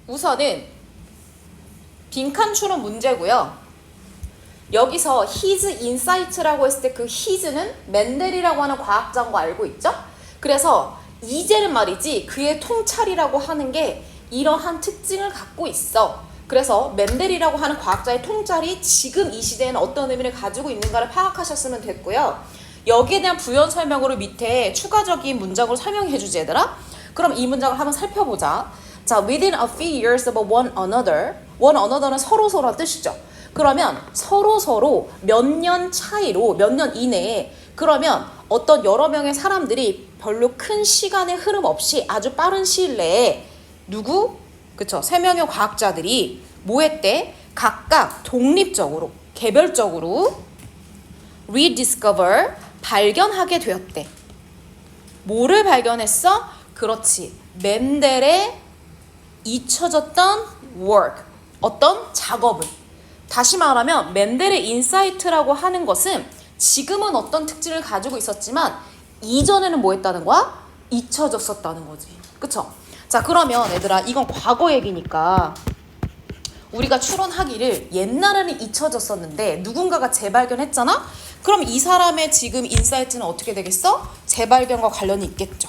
우선은 빈칸 추론 문제고요. 여기서 his insight라고 했을 때 그 his는 맨델이라고 하는 과학자인 거 알고 있죠? 그래서 이제는 말이지 그의 통찰이라고 하는 게 이러한 특징을 갖고 있어. 그래서 맨델이라고 하는 과학자의 통찰이 지금 이 시대에는 어떤 의미를 가지고 있는가를 파악하셨으면 됐고요. 여기에 대한 부연 설명으로 밑에 추가적인 문장으로 설명해 주지 얘들아. 그럼 이 문장을 한번 살펴보자. 자, within a few years of one another. one another는 서로서로란 뜻이죠. 그러면 서로서로 몇 년 차이로 몇 년 이내에 그러면 어떤 여러 명의 사람들이 별로 큰 시간의 흐름 없이 아주 빠른 시일 내에 누구? 그쵸. 3명의 과학자들이 뭐 했대? 각각 독립적으로 개별적으로 rediscover 발견하게 되었대. 뭐를 발견했어? 그렇지. 맨델의 잊혀졌던 work 어떤 작업을. 다시 말하면 맨델의 인사이트라고 하는 것은 지금은 어떤 특징을 가지고 있었지만 이전에는 뭐 했다는 거야? 잊혀졌었다는 거지. 그쵸? 자, 그러면 얘들아 이건 과거 얘기니까 우리가 추론하기를 옛날에는 잊혀졌었는데 누군가가 재발견했잖아? 그럼 이 사람의 지금 인사이트는 어떻게 되겠어? 재발견과 관련이 있겠죠.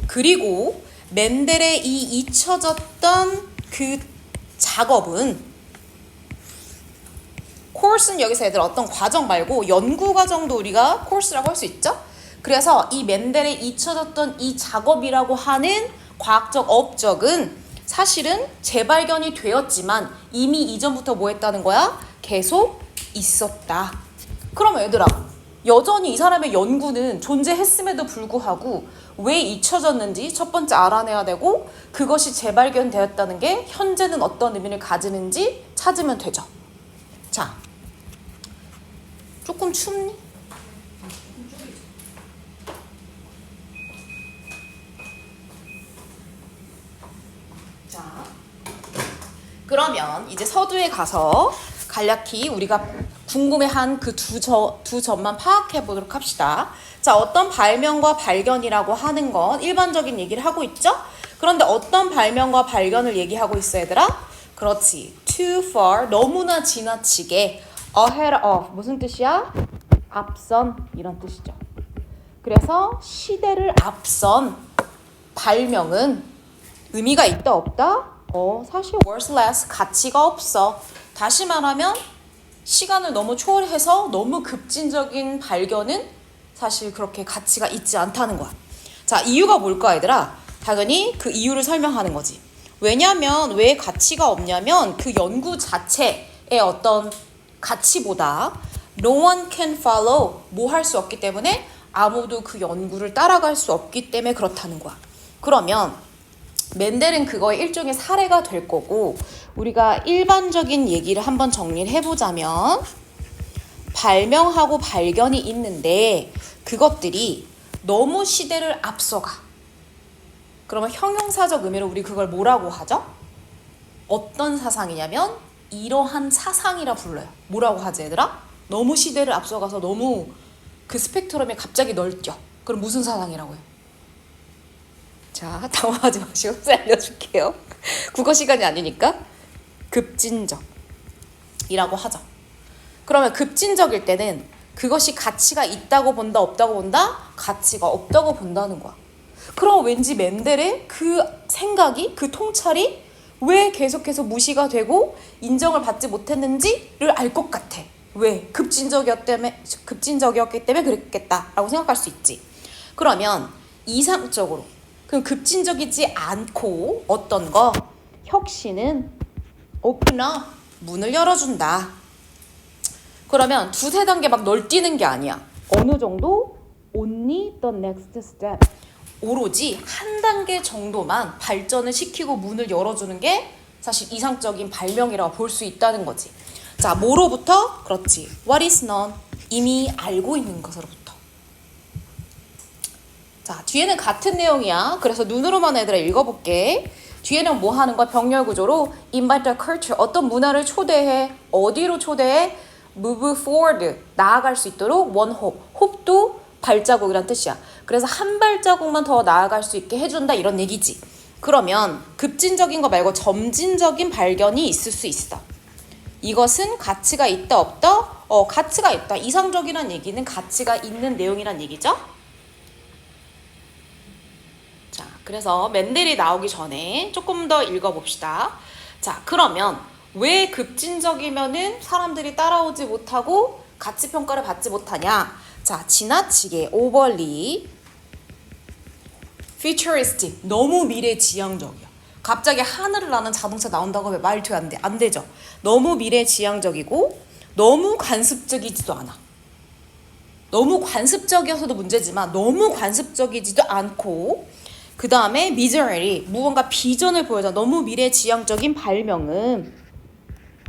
그리고 맨델의 이 잊혀졌던 그 작업은 코र्스는 여기서 얘들 어떤 과정 말고 연구 과정도 우리가 코र्스라고 할 수 있죠. 그래서 이 맨델의 잊혀졌던 이 작업이라고 하는 과학적 업적은 사실은 재발견이 되었지만 이미 이전부터 뭐 했다는 거야? 계속 있었다. 그럼 얘들아 여전히 이 사람의 연구는 존재했음에도 불구하고 왜 잊혀졌는지 첫 번째 알아내야 되고 그것이 재발견되었다는 게 현재는 어떤 의미를 가지는지 찾으면 되죠. 자, 조금 춥니? 자, 그러면 이제 서두에 가서 간략히 우리가 궁금해한 그 두 점만 파악해 보도록 합시다. 자, 어떤 발명과 발견이라고 하는 건 일반적인 얘기를 하고 있죠? 그런데 어떤 발명과 발견을 얘기하고 있어 얘들아? 그렇지. too far, 너무나 지나치게 ahead of, 무슨 뜻이야? 앞선, 이런 뜻이죠. 그래서 시대를 앞선 발명은 의미가 있다 없다? 사실 worthless, 가치가 없어. 다시 말하면 시간을 너무 초월해서 너무 급진적인 발견은 사실 그렇게 가치가 있지 않다는 거야. 자, 이유가 뭘까 얘들아? 당연히 그 이유를 설명하는 거지. 왜냐면 왜 가치가 없냐면 그 연구 자체의 어떤 가치보다 no one can follow 뭐 할 수 없기 때문에 아무도 그 연구를 따라갈 수 없기 때문에 그렇다는 거야. 그러면 맨델은 그거의 일종의 사례가 될 거고 우리가 일반적인 얘기를 한번 정리를 해보자면 발명하고 발견이 있는데 그것들이 너무 시대를 앞서가. 그러면 형용사적 의미로 우리 그걸 뭐라고 하죠? 어떤 사상이냐면 이러한 사상이라 불러요. 뭐라고 하지 얘들아? 너무 시대를 앞서가서 너무 그 스펙트럼이 갑자기 넓죠. 그럼 무슨 사상이라고 해요? 자, 당황하지 마시고 알려줄게요. 국어 시간이 아니니까 급진적이라고 하죠. 그러면 급진적일 때는 그것이 가치가 있다고 본다 없다고 본다? 가치가 없다고 본다는 거야. 그럼 왠지 맨델의 그 생각이 그 통찰이 왜 계속해서 무시가 되고 인정을 받지 못했는지를 알 것 같아. 왜? 급진적이었기 때문에 그랬겠다라고 생각할 수 있지. 그러면 이상적으로 그럼 급진적이지 않고 어떤 거? 혁신은 open up, 문을 열어준다. 그러면 두세 단계 막 널뛰는 게 아니야. 어느 정도? only the next step. 오로지 한 단계 정도만 발전을 시키고 문을 열어주는 게 사실 이상적인 발명이라고 볼 수 있다는 거지. 자, 뭐로부터? 그렇지. What is known? 이미 알고 있는 것으로부터. 자, 뒤에는 같은 내용이야. 그래서 눈으로만 애들아 읽어볼게. 뒤에는 뭐 하는 거야? 병렬 구조로 invite the culture. 어떤 문화를 초대해. 어디로 초대해? move forward. 나아갈 수 있도록 one hope. hope도 발자국이란 뜻이야. 그래서 한 발자국만 더 나아갈 수 있게 해준다 이런 얘기지. 그러면 급진적인 거 말고 점진적인 발견이 있을 수 있어. 이것은 가치가 있다 없다? 가치가 있다. 이상적이란 얘기는 가치가 있는 내용이란 얘기죠. 자, 그래서 멘델이 나오기 전에 조금 더 읽어봅시다. 자, 그러면 왜 급진적이면은 사람들이 따라오지 못하고 가치 평가를 받지 못하냐? 자, 지나치게 overly futuristic, 너무 미래지향적이야. 갑자기 하늘을 나는 자동차 나온다고 하면 말이 안 돼. 안 되죠. 너무 미래지향적이고 너무 관습적이지도 않아. 너무 관습적이어서도 문제지만 너무 관습적이지도 않고, 그 다음에 미저리, 무언가 비전을 보여줘. 너무 미래지향적인 발명은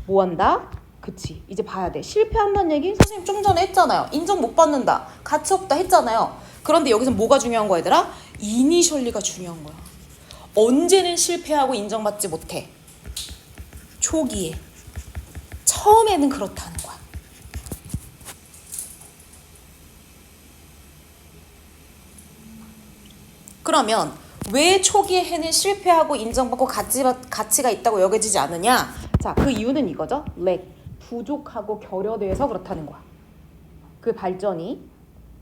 뭐한다? 그치, 이제 봐야 돼. 실패한다는 얘기 선생님 좀 전에 했잖아요. 인정 못 받는다, 가치 없다 했잖아요. 그런데 여기서 뭐가 중요한 거야 얘들아? 이니셜리가 중요한 거야. 언제는 실패하고 인정받지 못해? 초기에, 처음에는 그렇다는 거야. 그러면 왜 초기에 해는 실패하고 인정받고 가치가 있다고 여겨지지 않느냐? 자, 그 이유는 이거죠. lack, 부족하고 결여돼서 그렇다는 거야. 그 발전이,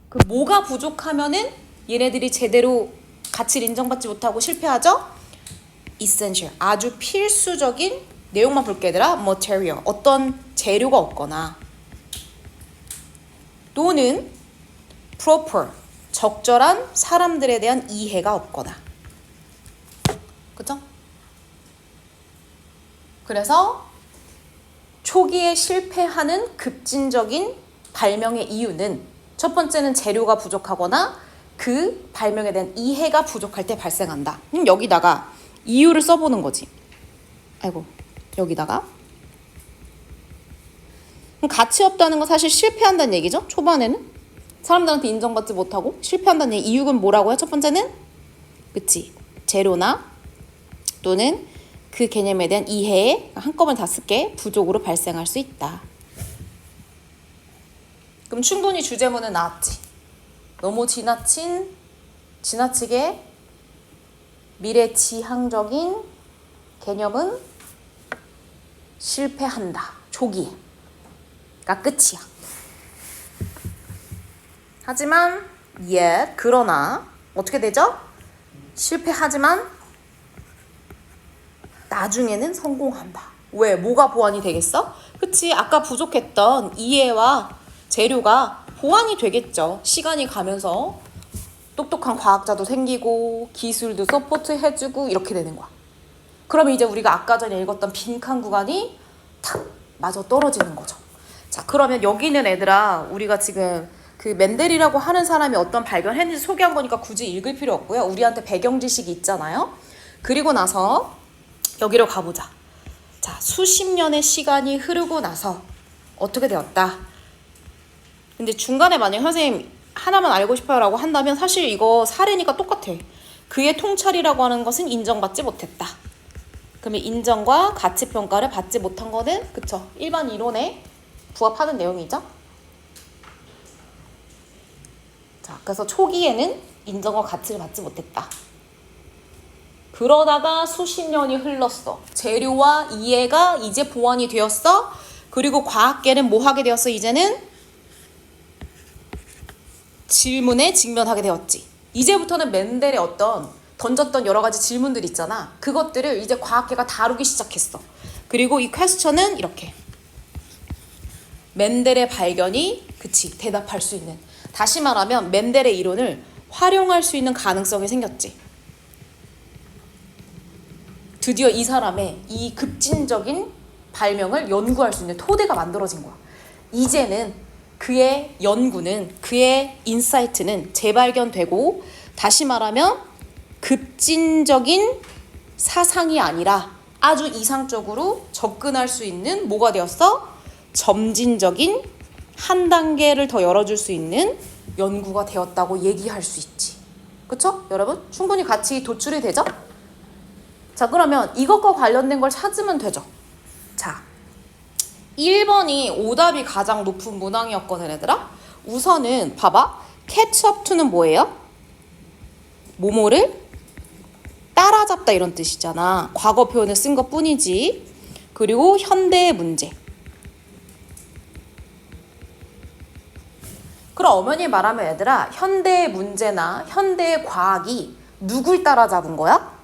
그 뭐가 부족하면은 얘네들이 제대로 가치를 인정받지 못하고 실패하죠? essential, 아주 필수적인 내용만 볼게 얘들아. material, 어떤 재료가 없거나, 또는 proper, 적절한 사람들에 대한 이해가 없거나. 그죠? 그래서 초기에 실패하는 급진적인 발명의 이유는, 첫 번째는 재료가 부족하거나 그 발명에 대한 이해가 부족할 때 발생한다. 여기다가 이유를 써보는 거지. 아이고, 여기다가 가치 없다는 건 사실 실패한다는 얘기죠. 초반에는 사람들한테 인정받지 못하고 실패한다는 얘기. 이유는 뭐라고요? 첫 번째는, 그치, 재료나 또는 그 개념에 대한 이해에 한꺼번에 다 쓸게 부족으로 발생할 수 있다. 그럼 충분히 주제문은 나왔지. 너무 지나치게 미래지향적인 개념은 실패한다. 초기가 끝이야. 하지만 그러나 어떻게 되죠? 실패하지만 나중에는 성공한다. 왜? 뭐가 보완이 되겠어? 그치, 아까 부족했던 이해와 재료가 보완이 되겠죠. 시간이 가면서 똑똑한 과학자도 생기고 기술도 서포트 해주고 이렇게 되는 거야. 그러면 이제 우리가 아까 전에 읽었던 빈칸 구간이 탁 맞아 떨어지는 거죠. 자, 그러면 여기는 얘들아, 우리가 지금 그 멘델이라고 하는 사람이 어떤 발견했는지 소개한 거니까 굳이 읽을 필요 없고요. 우리한테 배경 지식이 있잖아요. 그리고 나서 여기로 가보자. 자, 수십 년의 시간이 흐르고 나서 어떻게 되었다. 근데 중간에 만약 선생님 하나만 알고 싶어요 라고 한다면 사실 이거 사례니까 똑같아. 그의 통찰이라고 하는 것은 인정받지 못했다. 그러면 인정과 가치평가를 받지 못한 거는, 그쵸, 일반 이론에 부합하는 내용이죠. 자, 그래서 초기에는 인정과 가치를 받지 못했다. 그러다가 수십 년이 흘렀어. 재료와 이해가 이제 보완이 되었어. 그리고 과학계는 뭐 하게 되었어? 이제는 질문에 직면하게 되었지. 이제부터는 멘델의 어떤 던졌던 여러 가지 질문들 있잖아. 그것들을 이제 과학계가 다루기 시작했어. 그리고 이 퀘스천은 이렇게, 멘델의 발견이, 그치, 대답할 수 있는, 다시 말하면 멘델의 이론을 활용할 수 있는 가능성이 생겼지. 드디어 이 사람의 이 급진적인 발명을 연구할 수 있는 토대가 만들어진 거야. 이제는 그의 연구는, 그의 인사이트는 재발견되고, 다시 말하면 급진적인 사상이 아니라 아주 이상적으로 접근할 수 있는 뭐가 되었어? 점진적인 한 단계를 더 열어줄 수 있는 연구가 되었다고 얘기할 수 있지. 그쵸? 여러분? 충분히 같이 도출이 되죠? 자, 그러면 이것과 관련된 걸 찾으면 되죠. 자, 1번이 오답이 가장 높은 문항이었거든 얘들아. 우선은 봐봐. catch up to는 뭐예요? 뭐뭐를 따라잡다 이런 뜻이잖아. 과거 표현을 쓴 것 뿐이지. 그리고 현대의 문제. 그럼 어머니 말하면 얘들아, 현대의 문제나 현대의 과학이 누굴 따라잡은 거야?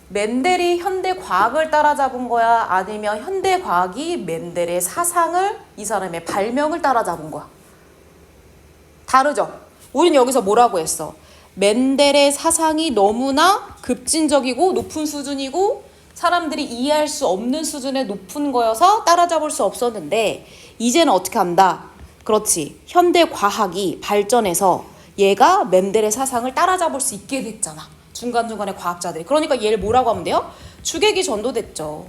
멘델이 현대 과학을 따라잡은 거야? 아니면 현대 과학이 멘델의 사상을, 이 사람의 발명을 따라잡은 거야? 다르죠? 우린 여기서 뭐라고 했어? 멘델의 사상이 너무나 급진적이고 높은 수준이고 사람들이 이해할 수 없는 수준의 높은 거여서 따라잡을 수 없었는데, 이제는 어떻게 한다? 그렇지. 현대 과학이 발전해서 얘가 멘델의 사상을 따라잡을 수 있게 됐잖아. 중간중간에 과학자들이. 그러니까 얘를 뭐라고 하면 돼요? 주객이 전도됐죠.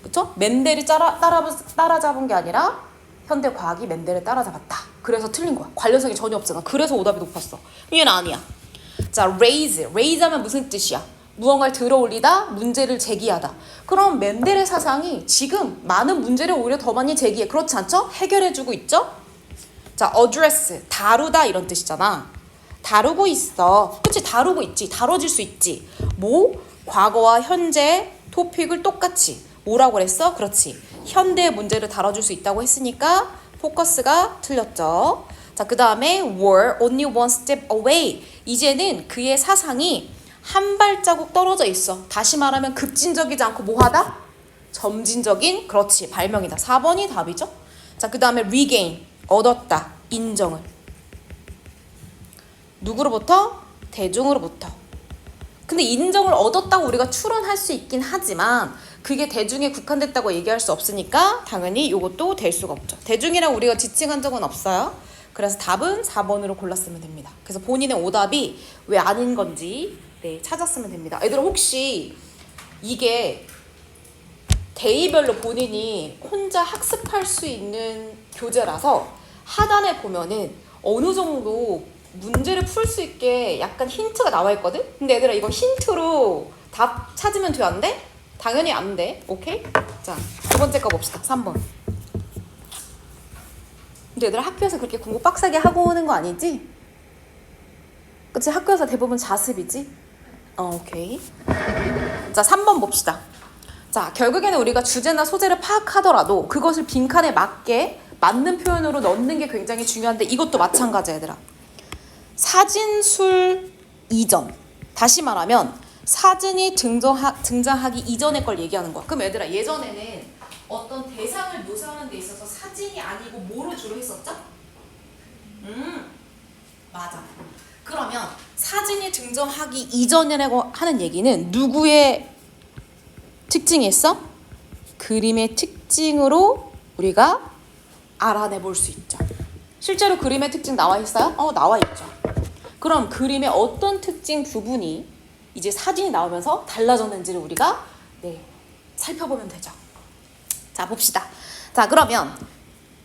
그쵸? 멘델이 따라잡은 게 아니라 현대 과학이 멘델을 따라잡았다. 그래서 틀린 거야. 관련성이 전혀 없잖아. 그래서 오답이 높았어. 얘는 아니야. 자, raise. raise 하면 무슨 뜻이야? 무언가를 들어올리다, 문제를 제기하다. 그럼 멘델의 사상이 지금 많은 문제를 오히려 더 많이 제기해. 그렇지 않죠? 해결해주고 있죠? 자, address. 다루다 이런 뜻이잖아. 다루고 있어. 그치? 다루고 있지. 다뤄질 수 있지. 뭐? 과거와 현재 토픽을 똑같이. 뭐라고 그랬어? 그렇지. 현대의 문제를 다뤄줄 수 있다고 했으니까 포커스가 틀렸죠. 자, 그 다음에 were only one step away. 이제는 그의 사상이 한 발자국 떨어져 있어. 다시 말하면 급진적이지 않고 뭐하다? 점진적인, 그렇지, 발명이다. 4번이 답이죠. 자, 그 다음에 regain, 얻었다, 인정을. 누구로부터? 대중으로부터. 근데 인정을 얻었다고 우리가 추론할 수 있긴 하지만 그게 대중에 국한됐다고 얘기할 수 없으니까 당연히 이것도 될 수가 없죠. 대중이라고 우리가 지칭한 적은 없어요. 그래서 답은 4번으로 골랐으면 됩니다. 그래서 본인의 오답이 왜 아닌 건지 찾았으면 됩니다. 애들아, 혹시 이게 데이별로 본인이 혼자 학습할 수 있는 교재라서 하단에 보면은 어느 정도 문제를 풀 수 있게 약간 힌트가 나와 있거든? 근데 얘들아, 이거 힌트로 답 찾으면 돼, 안 돼? 당연히 안 돼. 오케이? 자, 두 번째 거 봅시다. 3번. 근데 얘들아, 학교에서 그렇게 공부 빡세게 하고 오는 거 아니지? 그치? 학교에서 대부분 자습이지? 오케이. 자, 3번 봅시다. 자, 결국에는 우리가 주제나 소재를 파악하더라도 그것을 빈칸에 맞는 표현으로 넣는 게 굉장히 중요한데 이것도 마찬가지야, 얘들아. 사진술 이전. 다시 말하면 사진이 등장하기 이전의 걸 얘기하는 거야. 그럼 얘들아, 예전에는 어떤 대상을 묘사하는 데 있어서 사진이 아니고 뭐로 주로 했었죠? 맞아. 그러면 사진이 등장하기 이전이라고 하는 얘기는 누구의 특징이 있어? 그림의 특징으로 우리가 알아내 볼 수 있죠. 실제로 그림의 특징 나와 있어요? 나와 있죠. 그럼 그림의 어떤 특징 부분이 이제 사진이 나오면서 달라졌는지를 우리가 살펴보면 되죠. 자, 봅시다. 자, 그러면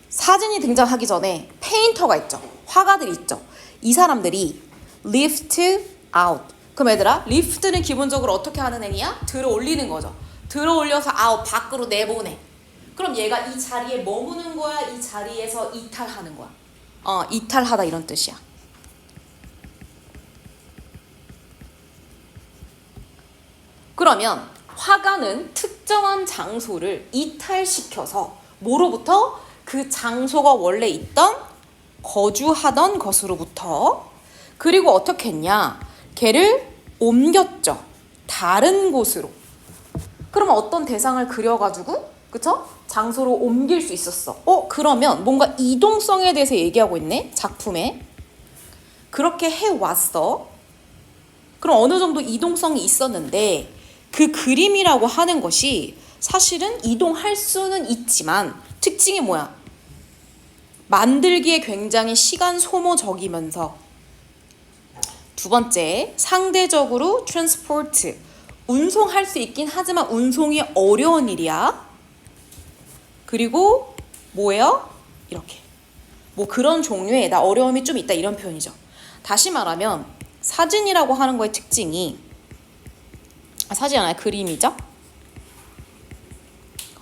사진이 등장하기 전에 페인터가 있죠. 화가들이 있죠. 이 사람들이 lift out. 그럼 얘들아, lift는 기본적으로 어떻게 하는 행위야? 들어 올리는 거죠. 들어 올려서 out, 밖으로 내보내. 그럼 얘가 이 자리에 머무는 거야? 이 자리에서 이탈하는 거야? 이탈하다 이런 뜻이야. 그러면 화가는 특정한 장소를 이탈시켜서 뭐로부터? 그 장소가 원래 있던 거주하던 것으로부터. 그리고 어떻게 했냐? 걔를 옮겼죠. 다른 곳으로. 그러면 어떤 대상을 그려가지고, 그쵸? 장소로 옮길 수 있었어. 그러면 뭔가 이동성에 대해서 얘기하고 있네, 작품에. 그렇게 해왔어. 그럼 어느 정도 이동성이 있었는데 그 그림이라고 하는 것이 사실은 이동할 수는 있지만 특징이 뭐야? 만들기에 굉장히 시간 소모적이면서, 두 번째, 상대적으로 transport, 운송할 수 있긴 하지만 운송이 어려운 일이야. 그리고 뭐예요? 이렇게 뭐 그런 종류의 나 어려움이 좀 있다 이런 표현이죠. 다시 말하면 사진이라고 하는 거의 특징이 사진 아니라 그림이죠.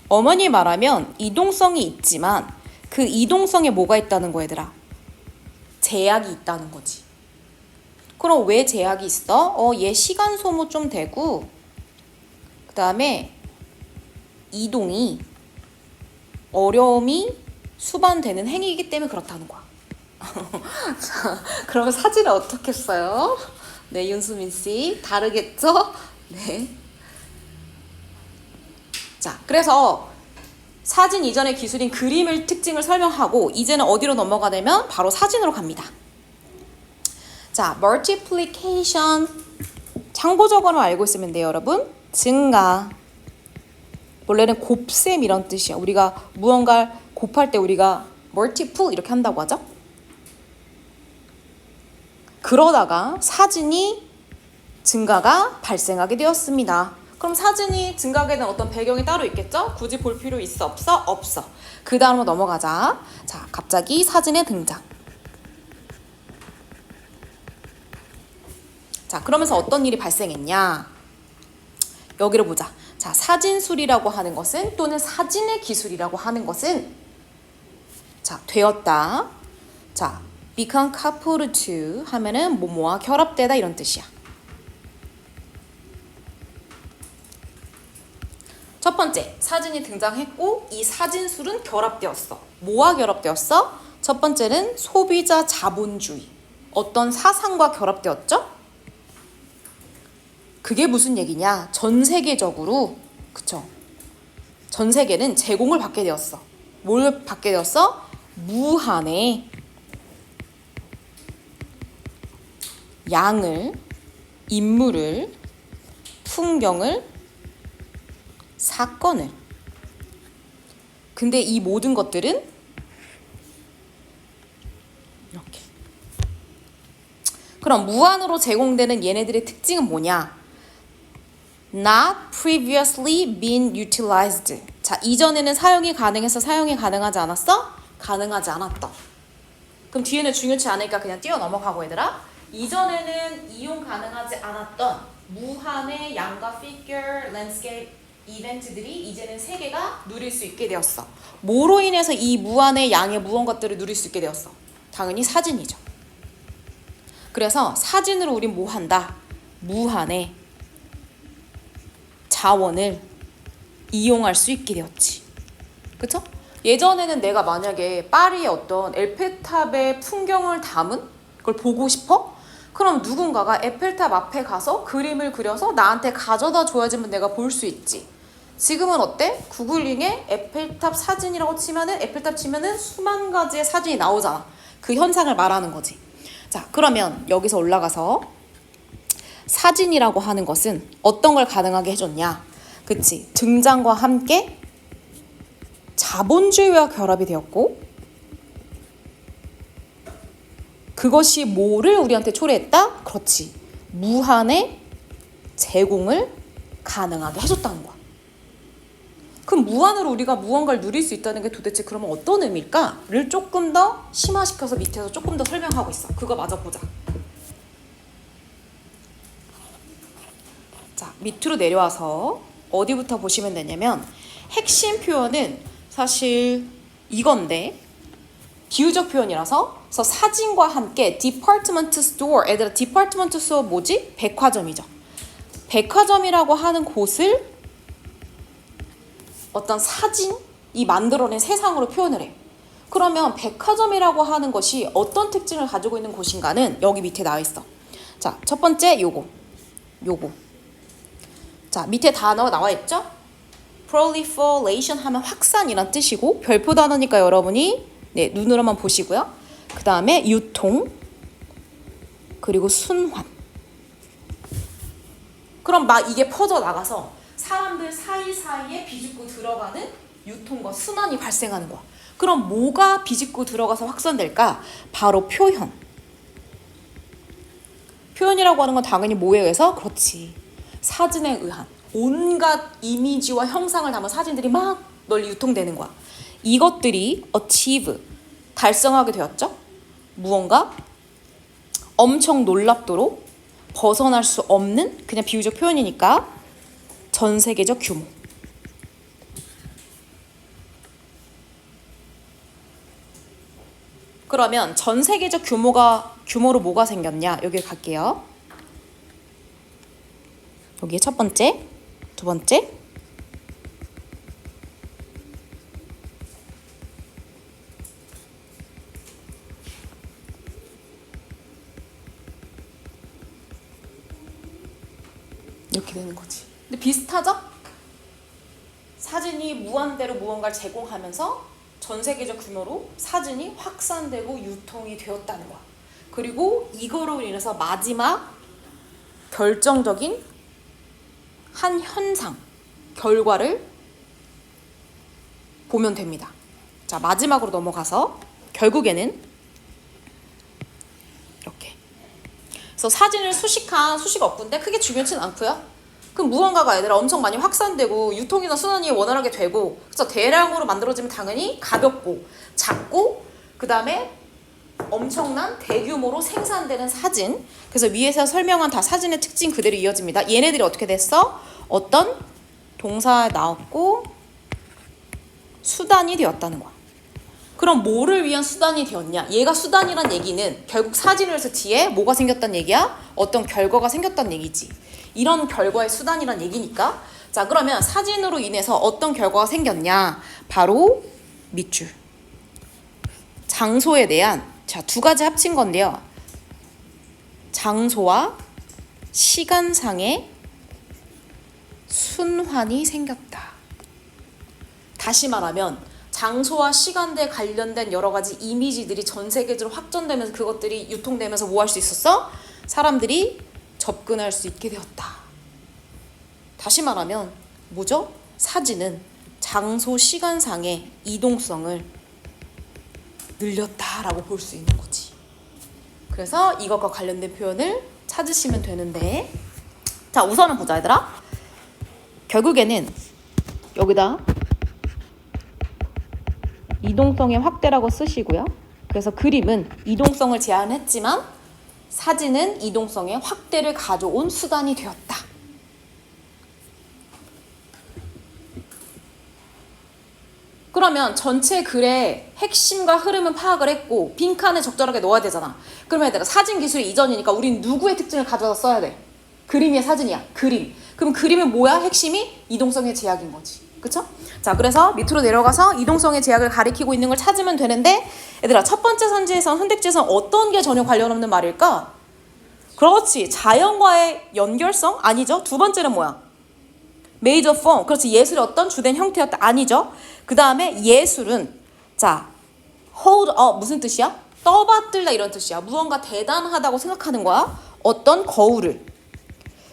어머니 말하면 이동성이 있지만 그 이동성에 뭐가 있다는 거 얘들아? 제약이 있다는 거지. 그럼 왜 제약이 있어? 얘 시간 소모 좀 되고 그 다음에 이동이 어려움이 수반되는 행위이기 때문에 그렇다는 거야. 자, 그러면 사진을 어떻게 써요? 네, 윤수민 씨 다르겠죠? 네. 자, 그래서 사진 이전의 기술인 그림을 특징을 설명하고 이제는 어디로 넘어가냐면 바로 사진으로 갑니다. 자, multiplication 참고적어로 알고 있으면 돼요, 여러분. 증가. 원래는 곱셈 이런 뜻이야. 우리가 무언가를 곱할 때 우리가 multiple 이렇게 한다고 하죠. 그러다가 사진이 증가가 발생하게 되었습니다. 그럼 사진이 증가하게 된 어떤 배경이 따로 있겠죠? 굳이 볼 필요 있어? 없어? 없어. 그 다음으로 넘어가자. 자, 갑자기 사진의 등장. 자, 그러면서 어떤 일이 발생했냐? 여기를 보자. 자, 사진술이라고 하는 것은 또는 사진의 기술이라고 하는 것은 자, 되었다. 자, become coupled to 하면은 뭐뭐와 결합되다 이런 뜻이야. 첫 번째, 사진이 등장했고 이 사진술은 결합되었어. 뭐와 결합되었어? 첫 번째는 소비자 자본주의. 어떤 사상과 결합되었죠? 그게 무슨 얘기냐? 전 세계적으로, 그쵸? 전 세계는 제공을 받게 되었어. 뭘 받게 되었어? 무한의 양을, 인물을, 풍경을, 사건을. 근데 이 모든 것들은 이렇게. 그럼 무한으로 제공되는 얘네들의 특징은 뭐냐? Not previously been utilized. 자, 이전에는 사용이 가능해서 사용이 가능하지 않았어? 가능하지 않았다. 그럼 뒤에는 중요치 않으니까 그냥 뛰어 넘어가고 얘들아. 이전에는 이용 가능하지 않았던 무한의 양과 피규어, 랜드스케이프 이벤트들이 이제는 세계가 누릴 수 있게 되었어. 뭐로 인해서 이 무한의 양의 무언가들을 누릴 수 있게 되었어? 당연히 사진이죠. 그래서 사진으로 우린 뭐 한다? 무한의 자원을 이용할 수 있게 되었지. 그쵸? 예전에는 내가 만약에 파리의 어떤 에펠탑의 풍경을 담은 걸 보고 싶어? 그럼 누군가가 에펠탑 앞에 가서 그림을 그려서 나한테 가져다 줘야지만 내가 볼 수 있지. 지금은 어때? 구글링에 에펠탑 사진이라고 치면은 에펠탑 치면은 수만 가지의 사진이 나오잖아. 그 현상을 말하는 거지. 자, 그러면 여기서 올라가서 사진이라고 하는 것은 어떤 걸 가능하게 해줬냐? 그치? 등장과 함께 자본주의와 결합이 되었고 그것이 뭐를 우리한테 초래했다? 그렇지. 무한의 제공을 가능하게 해줬다는 거야. 그럼 무한으로 우리가 무언가를 누릴 수 있다는 게 도대체 그러면 어떤 의미일까?를 조금 더 심화시켜서 밑에서 조금 더 설명하고 있어. 그거 마저 보자. 자, 밑으로 내려와서 어디부터 보시면 되냐면 핵심 표현은 사실 이건데 비유적 표현이라서 그래서 사진과 함께 디파트먼트 스토어, 얘들아 디파트먼트 스토어 뭐지? 백화점이죠. 백화점이라고 하는 곳을 어떤 사진이 만들어낸 세상으로 표현을 해. 그러면 백화점이라고 하는 것이 어떤 특징을 가지고 있는 곳인가는 여기 밑에 나와 있어. 자, 첫 번째 요거. 자, 밑에 단어 나와 있죠? proliferation 하면 확산이란 뜻이고 별표 단어니까 여러분이 네, 눈으로만 보시고요. 그 다음에 유통 그리고 순환. 그럼 막 이게 퍼져나가서 사람들 사이사이에 비집고 들어가는 유통과 순환이 발생하는 거야. 그럼 뭐가 비집고 들어가서 확산될까? 바로 표현. 표현이라고 하는 건 당연히 뭐에 의해서? 그렇지. 사진에 의한 온갖 이미지와 형상을 담은 사진들이 막 널리 유통되는 거야. 이것들이 achieve, 달성하게 되었죠. 무언가 엄청 놀랍도록 벗어날 수 없는 그냥 비유적 표현이니까 전 세계적 규모. 그러면 전 세계적 규모가 규모로 뭐가 생겼냐? 여기 갈게요. 여기 첫 번째, 두 번째, 이렇게 되는 거지. 근데 비슷하죠? 사진이 무한대로 무언가를 제공하면서 전 세계적 규모로 사진이 확산되고 유통이 되었다는 거야. 그리고 이거로 인해서 마지막 결정적인 한 현상, 결과를 보면 됩니다. 자, 마지막으로 넘어가서 결국에는 이렇게. 그래서 사진을 수십 억 군데 크게 중요치는 않고요. 그럼 무언가가 얘들아 엄청 많이 확산되고 유통이나 순환이 원활하게 되고, 그래서 대량으로 만들어지면 당연히 가볍고 작고, 그 다음에 엄청난 대규모로 생산되는 사진. 그래서 위에서 설명한 다 사진의 특징 그대로 이어집니다. 얘네들이 어떻게 됐어? 어떤 동사에 나왔고 수단이 되었다는 거야. 그럼 뭐를 위한 수단이 되었냐? 얘가 수단이란 얘기는 결국 사진을 해서 뒤에 뭐가 생겼다는 얘기야? 어떤 결과가 생겼다는 얘기지. 이런 결과의 수단이란 얘기니까. 자, 그러면 사진으로 인해서 어떤 결과가 생겼냐? 바로 밑줄. 장소에 대한, 자, 두 가지 합친 건데요. 장소와 시간상의 순환이 생겼다. 다시 말하면 장소와 시간대에 관련된 여러 가지 이미지들이 전 세계적으로 확전되면서 그것들이 유통되면서 뭐 할 수 있었어? 사람들이 접근할 수 있게 되었다. 다시 말하면 뭐죠? 사진은 장소, 시간상의 이동성을 늘렸다라고 볼 수 있는 거지. 그래서 이것과 관련된 표현을 찾으시면 되는데, 자, 우선은 보자 얘들아. 결국에는 여기다 이동성의 확대라고 쓰시고요. 그래서 그림은 이동성을 제한했지만 사진은 이동성의 확대를 가져온 수단이 되었다. 그러면 전체 글의 핵심과 흐름은 파악을 했고 빈칸에 적절하게 넣어야 되잖아. 그러면 얘들아 사진 기술이 이전이니까 우린 누구의 특징을 가져다 써야 돼? 그림이야 사진이야? 그림. 그럼 그림은 뭐야? 핵심이 이동성의 제약인 거지. 그쵸? 자, 그래서 밑으로 내려가서 이동성의 제약을 가리키고 있는 걸 찾으면 되는데, 얘들아 첫 번째 선지에선 선택지에선 어떤 게 전혀 관련 없는 말일까? 그렇지, 자연과의 연결성? 아니죠. 두 번째는 뭐야? major form. 그렇지, 예술의 어떤 주된 형태였다. 아니죠. 그 다음에 예술은, 자, hold up 무슨 뜻이야? 떠받들다 이런 뜻이야. 무언가 대단하다고 생각하는 거야. 어떤 거울을.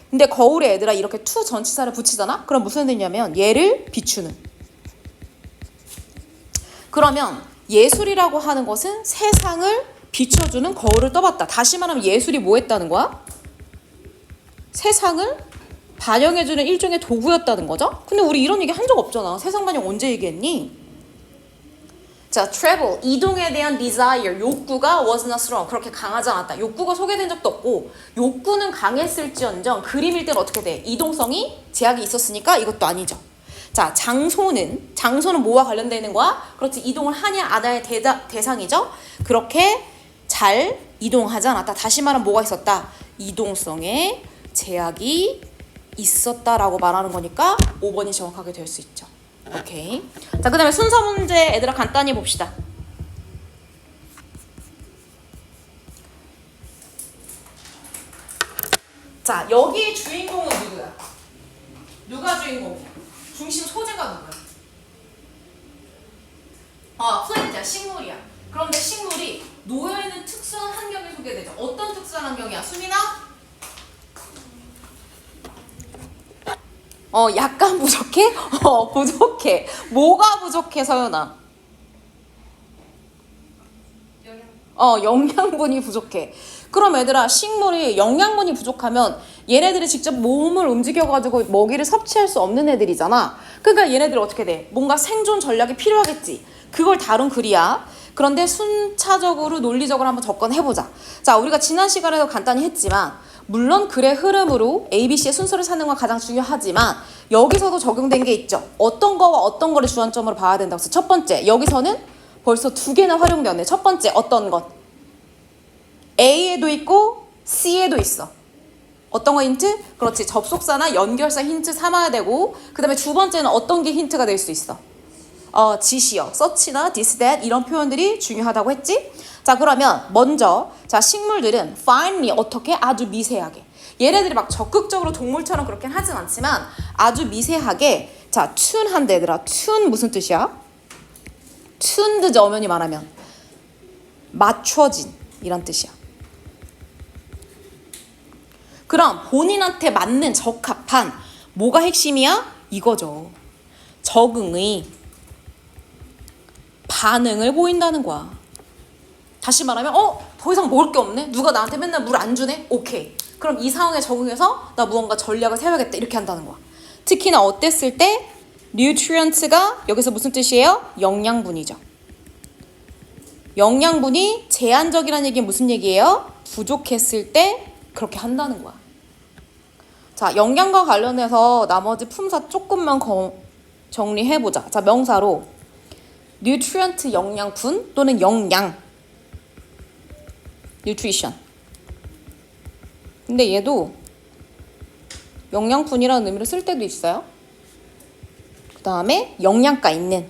근데 거울에 얘들아 이렇게 to 전치사를 붙이잖아? 그럼 무슨 뜻이냐면 얘를 비추는. 그러면 예술이라고 하는 것은 세상을 비춰주는 거울을 떠봤다. 다시 말하면 예술이 뭐 했다는 거야? 세상을 반영해주는 일종의 도구였다는 거죠? 근데 우리 이런 얘기 한 적 없잖아. 세상 반영 언제 얘기했니? 자, travel, 이동에 대한 desire, 욕구가 was not strong, 그렇게 강하지 않았다. 욕구가 소개된 적도 없고 욕구는 강했을지언정 그림일 때는 어떻게 돼? 이동성이 제약이 있었으니까 이것도 아니죠. 자, 장소는 뭐와 관련되어 있는 거야? 그렇지, 이동을 하냐 안 하냐의 대상이죠. 그렇게 잘 이동하지 않았다. 다시 말하면 뭐가 있었다? 이동성에 제약이 있었다라고 말하는 거니까 5번이 정확하게 될 수 있죠. 오케이. 자, 그 다음에 순서 문제 애들아 간단히 봅시다. 자, 여기의 주인공은 누구야? 누가 주인공이야? 중심 소재가 누구야? 플랜트야, 식물이야. 그런데 식물이 놓여있는 특수한 환경이 소개되죠. 어떤 특수한 환경이야? 수민아? 약간 부족해? 부족해. 뭐가 부족해, 서연아? 영양분이 부족해. 그럼 얘들아, 식물이 영양분이 부족하면 얘네들이 직접 몸을 움직여가지고 먹이를 섭취할 수 없는 애들이잖아. 그러니까 얘네들이 어떻게 돼? 뭔가 생존 전략이 필요하겠지. 그걸 다룬 글이야. 그런데 순차적으로 논리적으로 한번 접근해보자. 자, 우리가 지난 시간에도 간단히 했지만 물론 글의 흐름으로 ABC의 순서를 찾는 건 가장 중요하지만 여기서도 적용된 게 있죠. 어떤 거와 어떤 거를 주안점으로 봐야 된다고 해서 첫 번째, 여기서는 벌써 두 개나 활용되었네. 첫 번째 어떤 것? A에도 있고 C에도 있어. 어떤 거 힌트? 그렇지. 접속사나 연결사 힌트 삼아야 되고, 그 다음에 두 번째는 어떤 게 힌트가 될 수 있어? 지시어, search나 this, that 이런 표현들이 중요하다고 했지? 자, 그러면 먼저 자 식물들은 finely 어떻게? 아주 미세하게. 얘네들이 막 적극적으로 동물처럼 그렇긴 하진 않지만 아주 미세하게 자 튠한데 얘들아. 튠 무슨 뜻이야? tuned 어면이 말하면 맞춰진 이란 뜻이야. 그럼 본인한테 맞는 적합한 뭐가 핵심이야? 이거죠. 적응의 반응을 보인다는 거야. 다시 말하면 더 이상 먹을 게 없네? 누가 나한테 맨날 물 안 주네? 오케이. 그럼 이 상황에 적응해서 나 무언가 전략을 세워야겠다. 이렇게 한다는 거야. 특히나 어땠을 때? nutrients가 여기서 무슨 뜻이에요? 영양분이죠. 영양분이 제한적이라는 얘기는 무슨 얘기예요? 부족했을 때 그렇게 한다는 거야. 자, 영양과 관련해서 나머지 품사 조금만 정리해보자. 자, 명사로 nutrient 영양분 또는 영양 nutrition. 근데 얘도 영양분이라는 의미로 쓸 때도 있어요. 그 다음에 영양가 있는.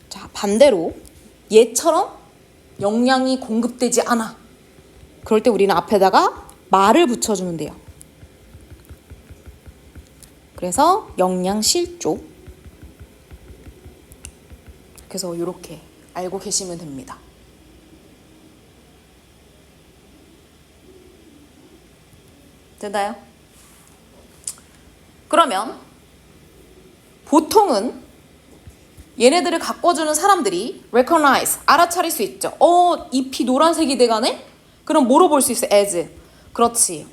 자, 반대로 얘처럼 영양이 공급되지 않아. 그럴 때 우리는 앞에다가 말을 붙여주면 돼요. 그래서 영양실조. 그래서 이렇게 알고 계시면 됩니다. 됐나요? 그러면 보통은 얘네들을 가꿔주는 사람들이 recognize, 알아차릴 수 있죠. 잎이 노란색이 돼가네? 그럼 뭐로 볼 수 있어? as. 그렇지.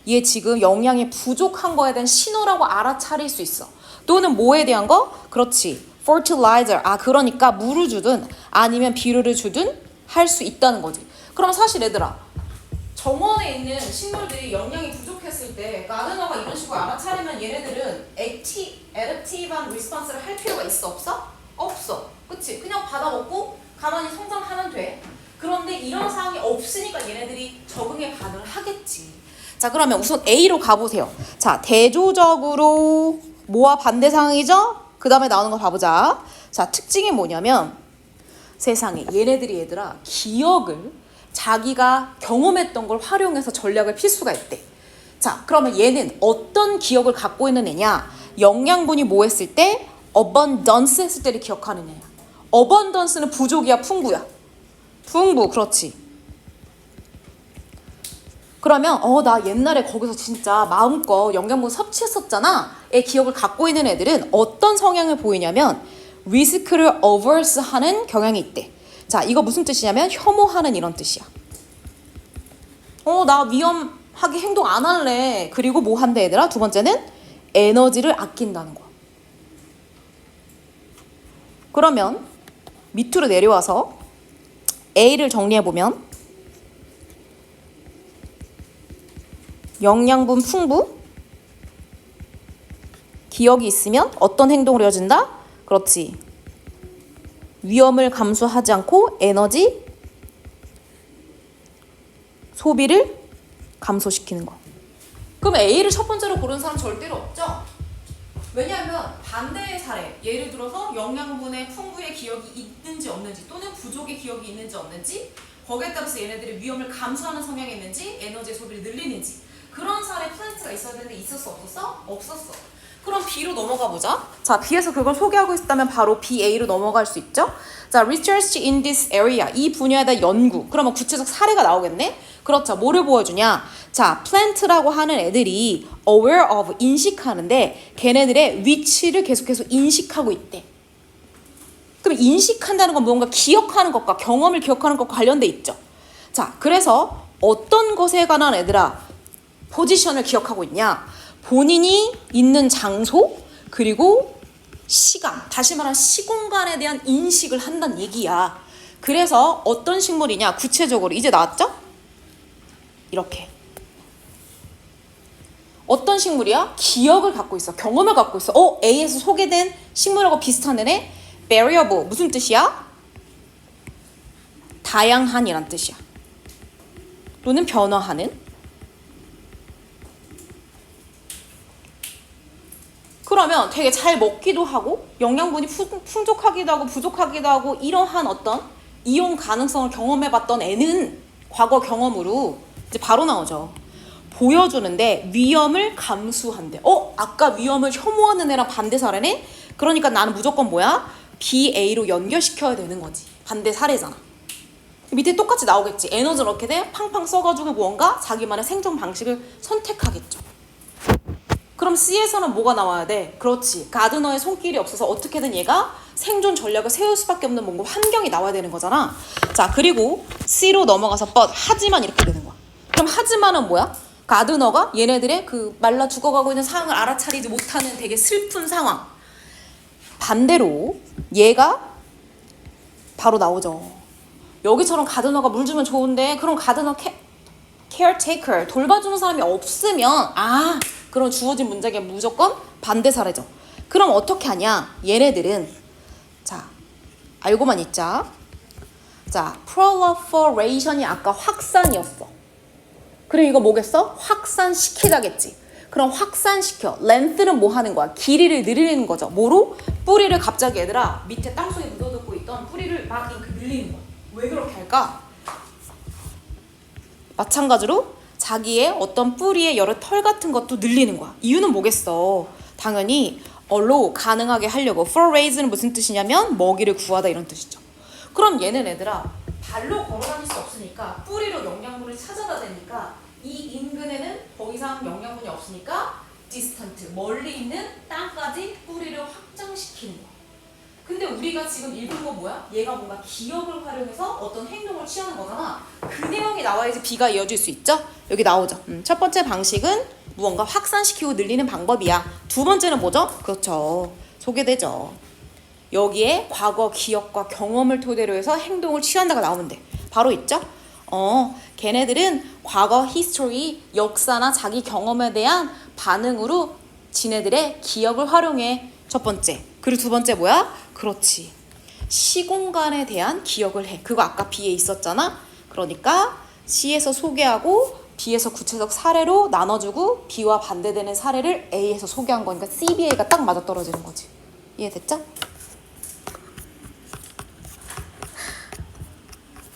얘 지금 영양이 부족한 거에 대한 신호라고 알아차릴 수 있어. 또는 뭐에 대한 거? 그렇지. fertilizer. 그러니까 물을 주든 아니면 비료를 주든 할 수 있다는 거지. 그럼 사실 얘들아, 정원에 있는 식물들이 영양이 부족했을 때 가르너가 이런 식으로 알아차리면 얘네들은 adaptive한 리스폰스를 할 필요가 있어? 없어? 없어. 그치? 그냥 받아먹고 가만히 성장하면 돼. 그런데 이런 상황이 없으니까 얘네들이 적응에 반응을 하겠지. 자, 그러면 우선 A로 가보세요. 자, 대조적으로 뭐와 반대 상황이죠? 그 다음에 나오는 거 봐보자. 자, 특징이 뭐냐면 세상에 얘네들이 얘들아 기억을 자기가 경험했던 걸 활용해서 전략을 필 수가 있대. 자, 그러면 얘는 어떤 기억을 갖고 있는 애냐? 영양분이 뭐 했을 때? abundance 했을 때를 기억하는 애야. abundance는 부족이야, 풍부야? 풍부, 그렇지. 그러면 나 옛날에 거기서 진짜 마음껏 영양분 섭취했었잖아. 의 기억을 갖고 있는 애들은 어떤 성향을 보이냐면 리스크를 averse 하는 경향이 있대. 자, 이거 무슨 뜻이냐면 혐오하는 이런 뜻이야. 나 위험하게 행동 안 할래. 그리고 뭐 한대 얘들아? 두 번째는 에너지를 아낀다는 거야. 그러면 밑으로 내려와서 A를 정리해보면 영양분 풍부, 기억이 있으면 어떤 행동을 이어진다? 그렇지. 위험을 감수하지 않고 에너지 소비를 감소시키는 거. 그럼 A를 첫 번째로 고른 사람 절대로 없죠? 왜냐하면 반대의 사례, 예를 들어서 영양분의 풍부의 기억이 있는지 없는지 또는 부족의 기억이 있는지 없는지 거기에 따라서 얘네들이 위험을 감수하는 성향이 있는지 에너지의 소비를 늘리는지 그런 사례 플랜트가 있어야 되는데 있었어 없었어? 없었어. 그럼 B로 넘어가 보자. 자, B에서 그걸 소개하고 있다면 바로 BA로 넘어갈 수 있죠. 자, research in this area. 이 분야에 대한 연구. 그러면 구체적 사례가 나오겠네? 그렇죠. 뭐를 보여주냐? 자, plant라고 하는 애들이 aware of, 인식하는데 걔네들의 위치를 계속해서 인식하고 있대. 그럼 인식한다는 건 뭔가 기억하는 것과 경험을 기억하는 것과 관련돼 있죠. 자, 그래서 어떤 것에 관한 애들아 포지션을 기억하고 있냐? 본인이 있는 장소 그리고 시간, 다시 말하면 시공간에 대한 인식을 한다는 얘기야. 그래서 어떤 식물이냐? 구체적으로 이제 나왔죠? 이렇게 어떤 식물이야? 기억을 갖고 있어. 경험을 갖고 있어. A에서 소개된 식물하고 비슷한 애네. variable 무슨 뜻이야? 다양한이란 뜻이야. 또는 변화하는. 그러면 되게 잘 먹기도 하고 영양분이 풍족하기도 하고 부족하기도 하고 이러한 어떤 이용 가능성을 경험해봤던 애는 과거 경험으로 이제 바로 나오죠. 보여주는데 위험을 감수한대. 아까 위험을 혐오하는 애랑 반대 사례네? 그러니까 나는 무조건 뭐야? BA로 연결시켜야 되는 거지. 반대 사례잖아. 밑에 똑같이 나오겠지. 에너지를 얻게 돼 팡팡 써가지고 무언가 자기만의 생존 방식을 선택하겠죠. 그럼 C에서는 뭐가 나와야 돼? 그렇지. 가드너의 손길이 없어서 어떻게든 얘가 생존 전략을 세울 수밖에 없는 뭔가 환경이 나와야 되는 거잖아. 자, 그리고 C로 넘어가서 but 하지만 이렇게 되는 거야. 그럼 하지만은 뭐야? 가드너가 얘네들의 그 말라 죽어가고 있는 상황을 알아차리지 못하는 되게 슬픈 상황. 반대로 얘가 바로 나오죠. 여기처럼 가드너가 물 주면 좋은데 그럼 가드너 caretaker 돌봐주는 사람이 없으면 그런 주어진 문장에 무조건 반대 사례죠. 그럼 어떻게 하냐? 얘네들은 자 알고만 있자. 자 proliferation이 아까 확산이었어. 그리고 이거 뭐겠어? 확산시키다겠지. 그럼 확산시켜. length는 뭐 하는 거야? 길이를 늘리는 거죠. 뭐로? 뿌리를 갑자기 얘들아 밑에 땅속에 묻어두고 있던 뿌리를 막 이렇게 늘리는 거야. 왜 그렇게 할까? 마찬가지로 자기의 어떤 뿌리의 여러 털 같은 것도 늘리는 거야. 이유는 뭐겠어? 당연히 allow 가능하게 하려고. for raise는 무슨 뜻이냐면 먹이를 구하다 이런 뜻이죠. 그럼 얘는 애들아 발로 걸어다닐 수 없으니까 뿌리로 영양분을 찾아다 대니까 이 인근에는 더 이상 영양분이 없으니까 distant 멀리 있는 땅까지 뿌리를 확장시키는 거야. 근데 우리가 지금 읽은 건 뭐야? 얘가 뭔가 기억을 활용해서 어떤 행동을 취하는 거잖아. 그 내용이 나와야지 B가 이어질 수 있죠? 여기 나오죠. 첫 번째 방식은 무언가 확산시키고 늘리는 방법이야. 두 번째는 뭐죠? 그렇죠. 소개되죠. 여기에 과거 기억과 경험을 토대로 해서 행동을 취한다가 나오면 돼. 바로 있죠? 걔네들은 과거 history, 역사나 자기 경험에 대한 반응으로 지네들의 기억을 활용해. 첫 번째. 그리고 두 번째 뭐야? 그렇지. 시공간에 대한 기억을 해. 그거 아까 B에 있었잖아. 그러니까 C에서 소개하고 B에서 구체적 사례로 나눠주고 B와 반대되는 사례를 A에서 소개한 거니까 CBA가 딱 맞아떨어지는 거지. 이해됐죠?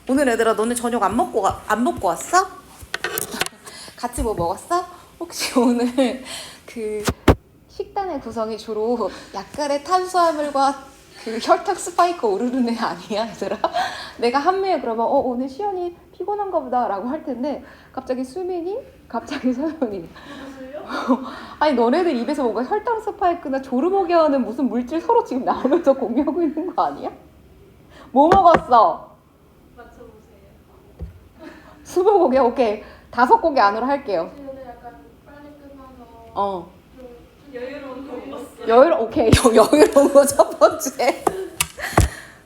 오늘 애들아 너네 저녁 안 먹고 왔어? 같이 뭐 먹었어? 혹시 오늘 그 식단의 구성이 주로 약간의 탄수화물과 그 혈당 스파이크 오르는 애 아니야 얘들아? 내가 한매에 그러면 오늘 시연이 피곤한가 보다 라고 할 텐데 갑자기 수민이 갑자기 서연이 아니 너네들 입에서 뭔가 혈당 스파이크나 조르목이 하는 무슨 물질 서로 지금 나오면서 공유하고 있는 거 아니야? 뭐 먹었어? 맞춰보세요. 20곡에 오케이 5곡이 안으로 할게요. 오늘 약간 빨리 끝나서 좀 여유로운 거 먹었어요. 오케이 여유로운 거 첫 번째.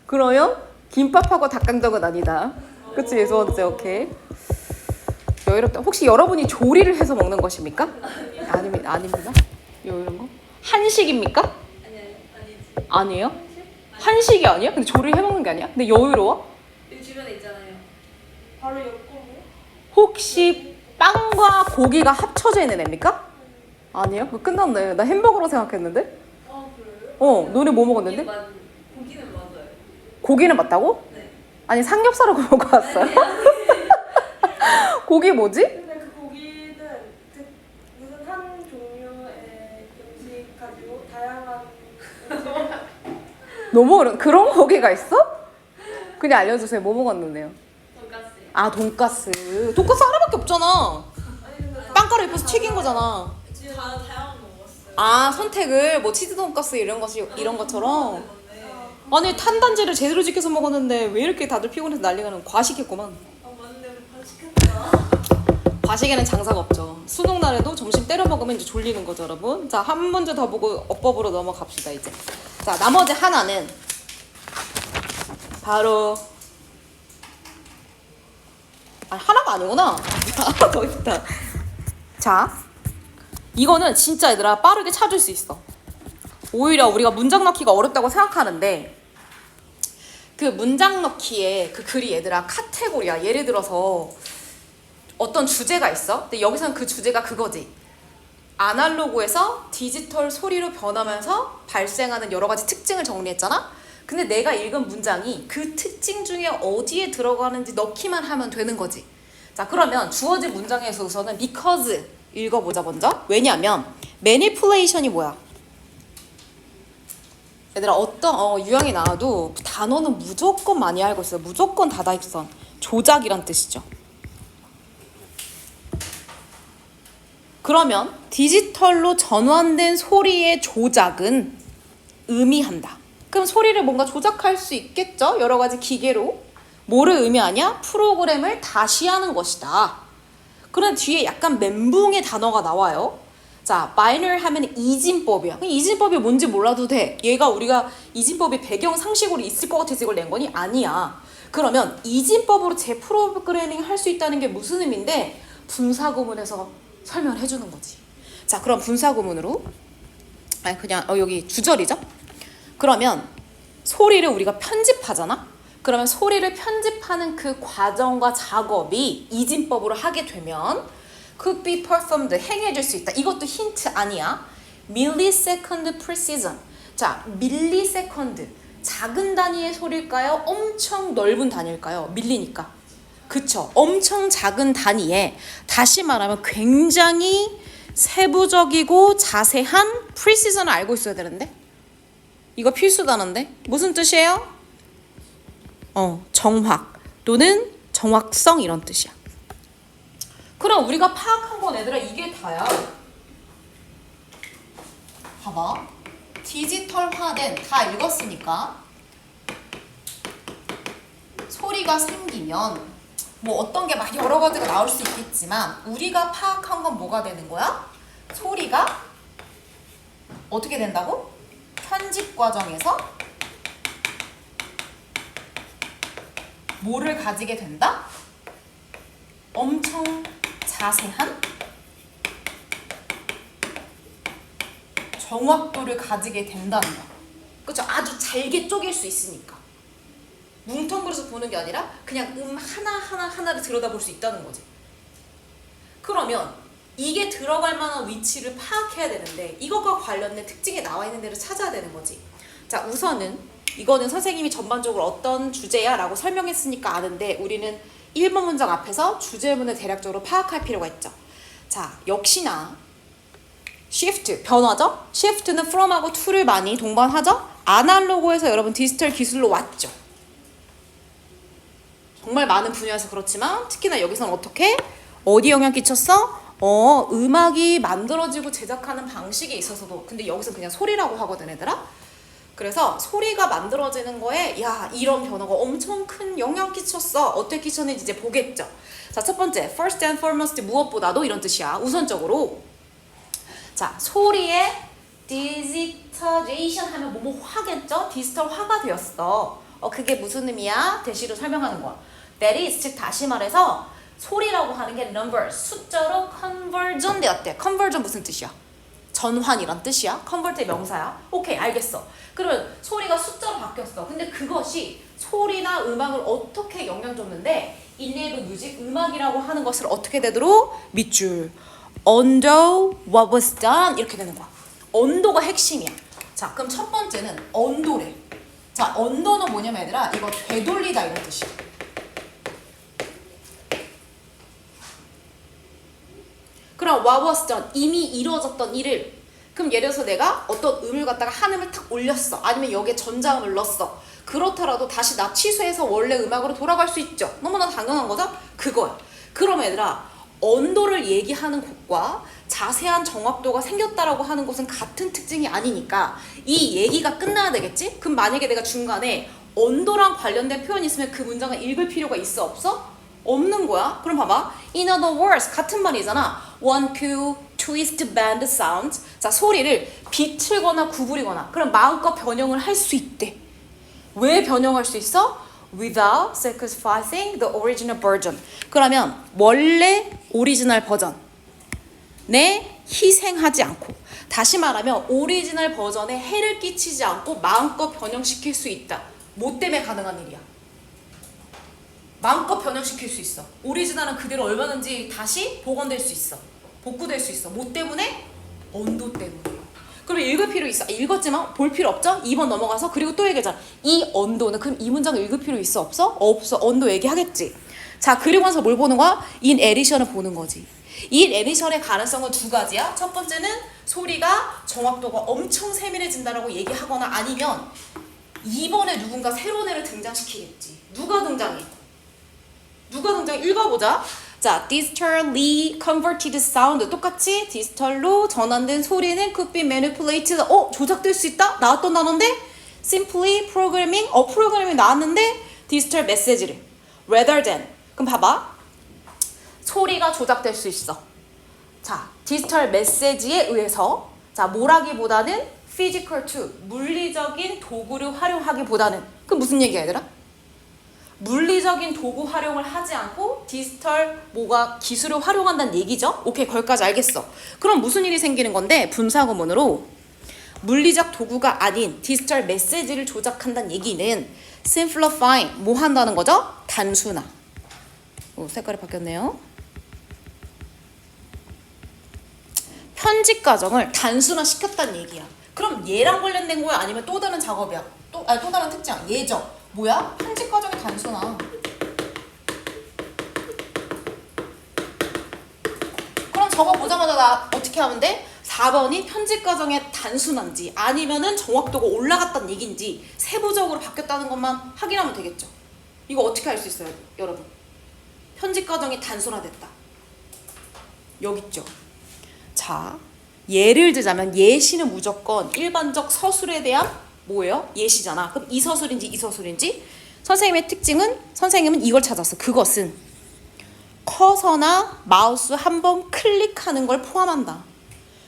그러면 김밥하고 닭강정은 아니다. 그치 두 번째 오케이. 여유롭다. 혹시 여러분이 조리를 해서 먹는 것입니까? 아닙니다. 여유로운 거? 한식입니까? 아니지. 아니에요? 한식이 아니야? 근데 조리를 해 먹는 게 아니야? 근데 여유로워? 여기 주변에 있잖아요. 바로 옆고. 혹시 빵과 고기가 합쳐져 있는 애입니까? 아니에요? 그거 끝났네. 나 햄버거로 생각했는데? 그래요? 너네 뭐 먹었는데? 고기는 맞아요. 고기는 맞다고? 네. 아니 삼겹살을 먹고 왔어요? 고기 뭐지? 근데 그 고기는 무슨 한 종류의 음식 가지고 다양한 음식을 너무 어려워. 그런 고기가 있어? 그냥 알려주세요. 뭐 먹었는데요? 돈가스요. 돈가스. 돈가스 하나밖에 없잖아. 아니 근데 빵가루 입혀서 튀긴 거잖아. 지금 다양한 거 먹었어요. 선택을 뭐 치즈 돈가스 이런 것처럼. 아니 탄단지를 제대로 지켜서 먹었는데 왜 이렇게 다들 피곤해서 난리가 나는 과식했구만. 맞는데 우리 반식했다. 과식에는 장사가 없죠. 수능 날에도 점심 때려 먹으면 이제 졸리는 거죠, 여러분. 자, 한 문제 더 보고 어법으로 넘어갑시다, 이제. 자, 나머지 하나는 바로 하나가 아니구나. 하나 더 있다. 자, 이거는 진짜 얘들아 빠르게 찾을 수 있어. 오히려 우리가 문장 넣기가 어렵다고 생각하는데 그 문장 넣기에 그 글이 얘들아 카테고리야. 예를 들어서 어떤 주제가 있어. 근데 여기서는 그 주제가 그거지. 아날로그에서 디지털 소리로 변하면서 발생하는 여러 가지 특징을 정리했잖아. 근데 내가 읽은 문장이 그 특징 중에 어디에 들어가는지 넣기만 하면 되는 거지. 자, 그러면 주어진 문장에서 우선은 because 읽어보자 먼저. 왜냐면 manipulation이 뭐야? 얘들아 어떤 유형이 나와도 단어는 무조건 많이 알고 있어요. 무조건 다다익선. 조작이란 뜻이죠. 그러면 디지털로 전환된 소리의 조작은 의미한다. 그럼 소리를 뭔가 조작할 수 있겠죠? 여러 가지 기계로. 뭐를 의미하냐? 프로그램을 다시 하는 것이다. 그런 뒤에 약간 멘붕의 단어가 나와요. 자, binary 하면 이진법이야. 이진법이 뭔지 몰라도 돼. 얘가 우리가 이진법이 배경 상식으로 있을 것 같아서 이걸 낸 거니? 아니야. 그러면 이진법으로 재프로그래밍 할 수 있다는 게 무슨 의미인데 분사구문에서 설명을 해주는 거지. 자, 그럼 분사구문으로 그냥 여기 주절이죠? 그러면 소리를 우리가 편집하잖아? 그러면 소리를 편집하는 그 과정과 작업이 이진법으로 하게 되면 could be performed, 행해질 수 있다. 이것도 힌트 아니야. millisecond precision. 자, 밀리세컨드. 작은 단위의 소리일까요? 엄청 넓은 단위일까요? 밀리니까. 그쵸. 엄청 작은 단위에 다시 말하면 굉장히 세부적이고 자세한 precision을 알고 있어야 되는데 이거 필수 단어인데 무슨 뜻이에요? 정확 또는 정확성 이런 뜻이야. 그럼 우리가 파악한 건 얘들아 이게 다야. 봐봐. 디지털화된 다 읽었으니까 소리가 생기면 뭐 어떤 게 막 여러 가지가 나올 수 있겠지만 우리가 파악한 건 뭐가 되는 거야? 소리가 어떻게 된다고? 편집 과정에서 뭐를 가지게 된다? 엄청 자세한 정확도를 가지게 된다는 거야. 그쵸? 아주 잘게 쪼갤 수 있으니까. 뭉텅그려서 보는 게 아니라 그냥 하나를 들여다볼 수 있다는 거지. 그러면 이게 들어갈 만한 위치를 파악해야 되는데 이것과 관련된 특징이 나와 있는 데를 찾아야 되는 거지. 자, 우선은 이거는 선생님이 전반적으로 어떤 주제야 라고 설명했으니까 아는데 우리는 1번 문장 앞에서 주제문을 대략적으로 파악할 필요가 있죠. 자, 역시나 shift, 변화죠? shift는 from하고 to를 많이 동반하죠? 아날로그에서 여러분 디지털 기술로 왔죠. 정말 많은 분야에서 그렇지만 특히나 여기서는 어떻게? 어디 영향 끼쳤어? 음악이 만들어지고 제작하는 방식에 있어서도 근데 여기서 그냥 소리라고 하거든 얘들아. 그래서 소리가 만들어지는 거에 야 이런 변화가 엄청 큰 영향 끼쳤어. 어떻게 끼쳤는지 이제 보겠죠. 자, 첫 번째 first and foremost 무엇보다도 이런 뜻이야. 우선적으로 자 소리의 디지털레이션 하면 뭐뭐 화겠죠. 디지털화가 되었어. 그게 무슨 의미야? 대시로 설명하는 거야. That is 즉 다시 말해서 소리라고 하는 게 number 숫자로 conversion 되었대. conversion 무슨 뜻이야? 전환이란 뜻이야. convert의 명사야. 오케이 알겠어. 그러면 소리가 숫자로 바뀌었어. 근데 그것이 소리나 음악을 어떻게 영향 줬는데 인레이브 뮤직 음악이라고 하는 것을 어떻게 되도록 밑줄 undo what was done 이렇게 되는 거야. 언도가 핵심이야. 자 그럼 첫 번째는 언도래. 자 언도는 뭐냐면 얘들아 이거 되돌리다 이런 뜻이야. 그럼 what was done 이미 이루어졌던 일을 그럼 예를 들어서 내가 어떤 음을 갖다가 한 음을 탁 올렸어. 아니면 여기에 전자음을 넣었어. 그렇더라도 다시 나 취소해서 원래 음악으로 돌아갈 수 있죠. 너무나 당연한 거죠? 그거야. 그럼 얘들아 언도를 얘기하는 곳과 자세한 정확도가 생겼다라고 하는 것은 같은 특징이 아니니까 이 얘기가 끝나야 되겠지? 그럼 만약에 내가 중간에 언도랑 관련된 표현이 있으면 그 문장을 읽을 필요가 있어 없어? 없는 거야. 그럼 봐봐. In other words 같은 말이잖아. One could twist bend sound. 자 소리를 비틀거나 구부리거나 그럼 마음껏 변형을 할 수 있대. 왜 변형할 수 있어? Without sacrificing the original version. 그러면 원래 오리지널 버전 내 희생하지 않고, 다시 말하면 오리지널 버전에 해를 끼치지 않고 마음껏 변형시킬 수 있다. 뭐 때문에 가능한 일이야? 마음껏 변형시킬 수 있어. 오리지널은 그대로 얼마든지 다시 복원될 수 있어. 복구될 수 있어. 뭐 때문에? 온도 때문에. 그럼 읽을 필요 있어? 읽었지만 볼 필요 없죠? 2번 넘어가서. 그리고 또 얘기하잖아. 이 온도는, 그럼 이 문장을 읽을 필요 있어? 없어? 없어. 온도 얘기하겠지. 자, 그리고 나서 뭘 보는 거야? 인 에디션을 보는 거지. 인 에디션의 가능성은 두 가지야. 첫 번째는 소리가 정확도가 엄청 세밀해진다라고 얘기하거나, 아니면 이번에 누군가 새로운 애를 등장시키겠지. 누가 등장해? 읽어보자. 자, digitally converted sound, 똑같이 디지털로 전환된 소리는 could be manipulated. 조작될 수 있다? 나왔던 단어인데? simply programming, 프로그래밍 나왔는데 디지털 메시지를 rather than. 그럼 봐봐. 소리가 조작될 수 있어. 자, 디지털 메시지에 의해서, 자, 뭐라기보다는 physical tool, 물리적인 도구를 활용하기보다는. 그럼 무슨 얘기야, 얘들아? 물리적인 도구 활용을 하지 않고 디지털 뭐가 기술을 활용한다는 얘기죠? 오케이, 거기까지 알겠어. 그럼 무슨 일이 생기는 건데, 분사구문으로 물리적 도구가 아닌 디지털 메시지를 조작한다는 얘기는 simplifying, 뭐 한다는 거죠? 단순화. 색깔이 바뀌었네요. 편집 과정을 단순화시켰다는 얘기야. 그럼 얘랑 관련된 거야? 아니면 또 다른 작업이야? 또 다른 특징. 얘죠. 뭐야? 편집 과정의 단순화. 그럼 저거 보자마자 나 어떻게 하면 돼? 4번이 편집 과정의 단순한지 아니면은 정확도가 올라갔다는 얘기인지 세부적으로 바뀌었다는 것만 확인하면 되겠죠. 이거 어떻게 알 수 있어요, 여러분? 편집 과정이 단순화됐다. 여기 있죠. 자, 예를 들자면 예시는 무조건 일반적 서술에 대한 뭐예요? 예시잖아. 그럼 이 서술인지 이 서술인지? 선생님의 특징은, 선생님은 이걸 찾았어. 그것은 커서나 마우스 한 번 클릭하는 걸 포함한다.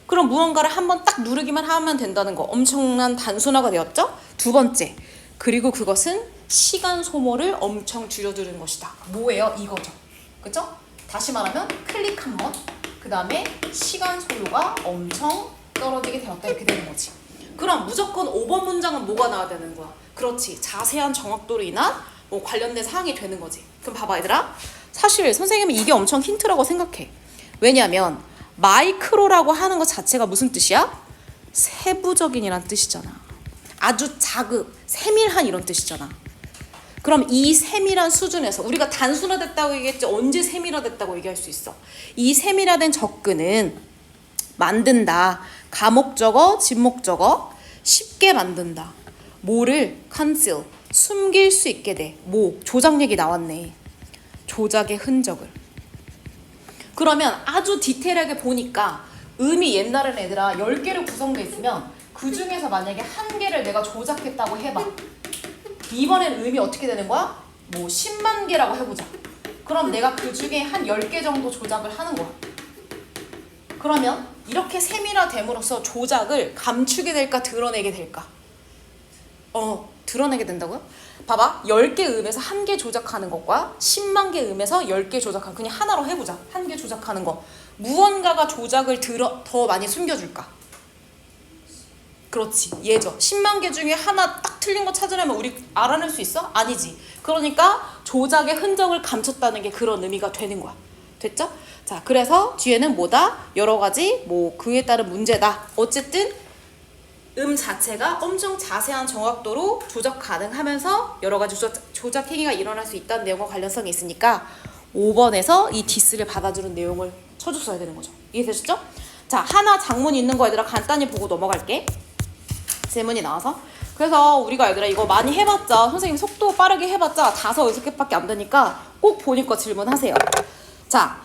그럼 무언가를 한 번 딱 누르기만 하면 된다는 거. 엄청난 단순화가 되었죠? 두 번째, 그리고 그것은 시간 소모를 엄청 줄여드는 것이다. 뭐예요? 이거죠. 그죠? 다시 말하면 클릭 한 번, 그 다음에 시간 소요가 엄청 떨어지게 되었다. 이렇게 되는 거지. 그럼 무조건 5번 문장은 뭐가 나와야 되는 거야? 그렇지. 자세한 정확도로 인한 뭐 관련된 사항이 되는 거지. 그럼 봐봐, 얘들아. 사실 선생님은 이게 엄청 힌트라고 생각해. 왜냐면 마이크로라고 하는 것 자체가 무슨 뜻이야? 세부적인이란 뜻이잖아. 아주 세밀한 이런 뜻이잖아. 그럼 이 세밀한 수준에서 우리가 단순화됐다고 얘기했지, 언제 세밀화됐다고 얘기할 수 있어? 이 세밀화된 접근은 만든다. 가목적어, 진목적어 쉽게 만든다. 뭐를 conceal, 숨길 수 있게 돼. 조작 얘기 나왔네. 조작의 흔적을. 그러면 아주 디테일하게 보니까 옛날에는 얘들아 10개로 구성되어 있으면 그 중에서 만약에 한 개를 내가 조작했다고 해봐. 이번엔 어떻게 되는 거야? 10만 개라고 해보자. 그럼 내가 그 중에 한 10개 정도 조작을 하는 거야. 그러면 이렇게 세밀화됨으로써 조작을 감추게 될까 드러내게 될까? 드러내게 된다고요? 봐봐. 10개 음에서 1개 조작하는 것과 10만 개 음에서 10개 조작하는, 그냥 하나로 해보자. 1개 조작하는 거. 무언가가 조작을 더 많이 숨겨줄까? 그렇지. 얘죠. 10만 개 중에 하나 딱 틀린 거 찾으려면 우리 알아낼 수 있어? 아니지. 그러니까 조작의 흔적을 감췄다는 게 그런 의미가 되는 거야. 됐죠? 자, 그래서 뒤에는 뭐다? 여러 가지 그에 따른 문제다. 어쨌든 자체가 엄청 자세한 정확도로 조작 가능하면서 여러 가지 조작 행위가 일어날 수 있다는 내용과 관련성이 있으니까 5번에서 이 디스를 받아주는 내용을 쳐줬어야 되는 거죠. 이해되셨죠? 자, 하나 장문 있는 거 얘들아 간단히 보고 넘어갈게. 질문이 나와서. 그래서 우리가 얘들아 이거 많이 해봤자, 선생님 속도 빠르게 해봤자 5, 6개밖에 안 되니까 꼭 보니까 질문하세요. 자,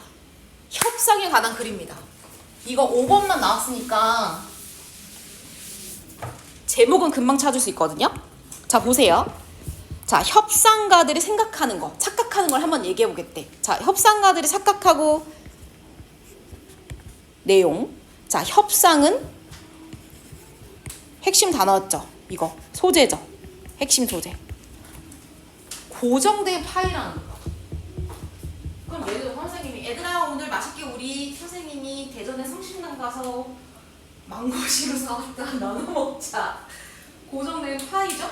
협상에 관한 글입니다. 이거 5번만 나왔으니까 제목은 금방 찾을 수 있거든요. 자, 보세요. 자, 협상가들이 생각하는 거, 착각하는 걸 한번 얘기해 보겠대. 자, 협상가들이 착각하고 내용. 자, 협상은 핵심 단어였죠. 이거 소재죠. 핵심 소재. 고정된 파일이라는 거. 그럼 예를 들어 선생님이 얘들아 오늘 맛있게 우리 선생님이 대전에 성심당 가서 망고시루 사왔다 나눠 먹자. 고정된 파이죠?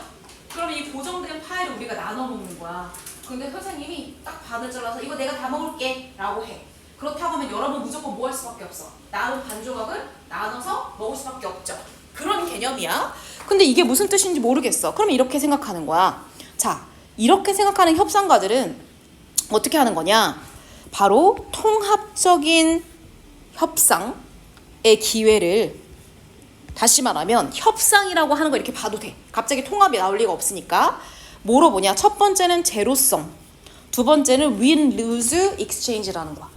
그럼 이 고정된 파이를 우리가 나눠 먹는 거야. 근데 선생님이 딱 반을 잘라서 이거 내가 다 먹을게 라고 해. 그렇다고 하면 여러분 무조건 뭐 할 수밖에 없어. 남은 반 조각을 나눠서 먹을 수밖에 없죠. 그런 개념이야. 근데 이게 무슨 뜻인지 모르겠어. 그럼 이렇게 생각하는 거야. 자, 이렇게 생각하는 협상가들은 어떻게 하는 거냐? 바로 통합적인 협상의 기회를, 다시 말하면 협상이라고 하는 거 이렇게 봐도 돼. 갑자기 통합이 나올 리가 없으니까. 뭐로 보냐? 첫 번째는 제로섬, 두 번째는 win-lose exchange라는 거야.